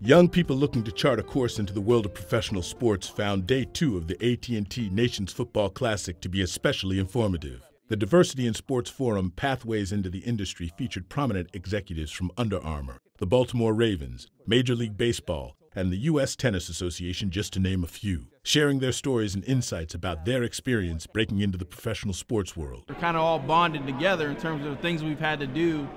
Young people looking to chart a course into the world of professional sports found Day 2 of the AT&T Nations Football Classic to be especially informative. The Diversity in Sports Forum Pathways into the Industry featured prominent executives from Under Armour, the Baltimore Ravens, Major League Baseball, and the U.S. Tennis Association, just to name a few, sharing their stories and insights about their experience breaking into the professional sports world. We're kind of all bonded together in terms of the things we've had to do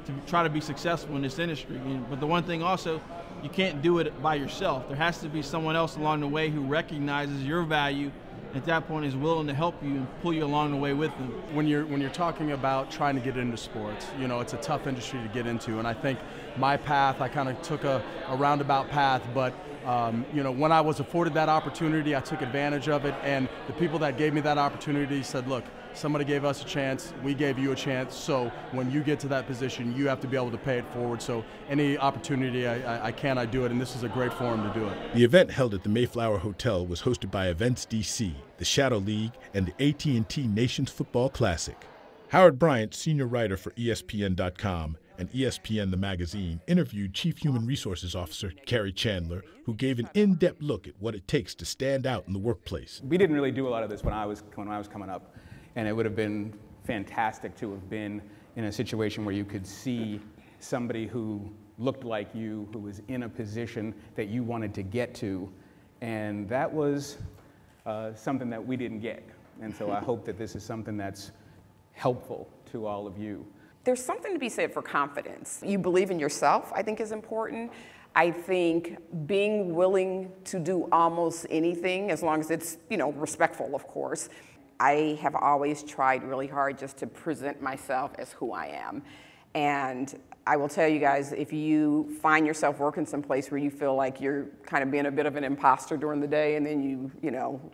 to try to be successful in this industry. But the one thing also, you can't do it by yourself. There has to be someone else along the way who recognizes your value, and at that point is willing to help you and pull you along the way with them. When you're talking about trying to get into sports, it's a tough industry to get into, and I think my path, I kind of took a roundabout path, but when I was afforded that opportunity, I took advantage of it, and the people that gave me that opportunity said, look, somebody gave us a chance, we gave you a chance, so when you get to that position, you have to be able to pay it forward. So any opportunity I can, I do it, and this is a great forum to do it. The event held at the Mayflower Hotel was hosted by Events DC, the Shadow League, and the AT&T Nations Football Classic. Howard Bryant, senior writer for ESPN.com and ESPN the Magazine, interviewed Chief Human Resources Officer Kerry Chandler, who gave an in-depth look at what it takes to stand out in the workplace. We didn't really do a lot of this when I was coming up. And it would have been fantastic to have been in a situation where you could see somebody who looked like you, who was in a position that you wanted to get to. And that was something that we didn't get. And so I hope that this is something that's helpful to all of you. There's something to be said for confidence. You believe in yourself, I think, is important. I think being willing to do almost anything, as long as it's, respectful, of course. I have always tried really hard just to present myself as who I am. And I will tell you guys, if you find yourself working someplace where you feel like you're kind of being a bit of an imposter during the day, and then you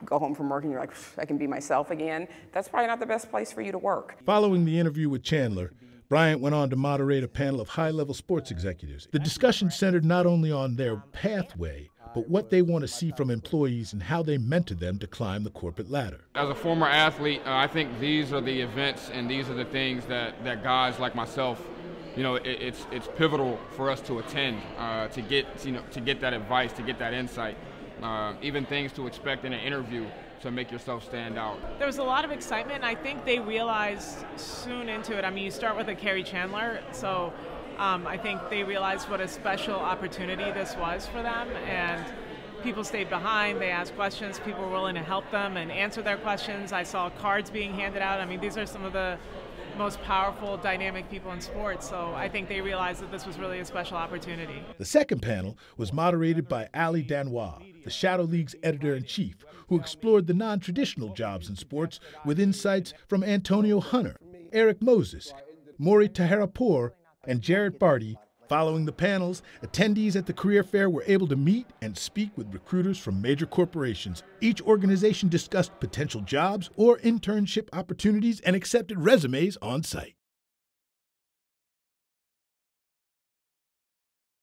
go home from work and you're like, I can be myself again, that's probably not the best place for you to work. Following the interview with Chandler, Bryant went on to moderate a panel of high-level sports executives. The discussion centered not only on their pathway, but what they want to see from employees and how they mentor them to climb the corporate ladder. As a former athlete, I think these are the events and these are the things that guys like myself, it's pivotal for us to attend, to get that advice, to get that insight, even things to expect in an interview to make yourself stand out. There was a lot of excitement. I think they realized soon into it. I mean, you start with a Kerry Chandler, so I think they realized what a special opportunity this was for them, and people stayed behind, they asked questions, people were willing to help them and answer their questions. I saw cards being handed out. I mean, these are some of the most powerful, dynamic people in sports, so I think they realized that this was really a special opportunity. The second panel was moderated by Ali Danois, the Shadow League's editor-in-chief, who explored the non-traditional jobs in sports with insights from Antonio Hunter, Eric Moses, Maury Taherapour, and Jared Barty. Following the panels, attendees at the career fair were able to meet and speak with recruiters from major corporations. Each organization discussed potential jobs or internship opportunities and accepted resumes on site.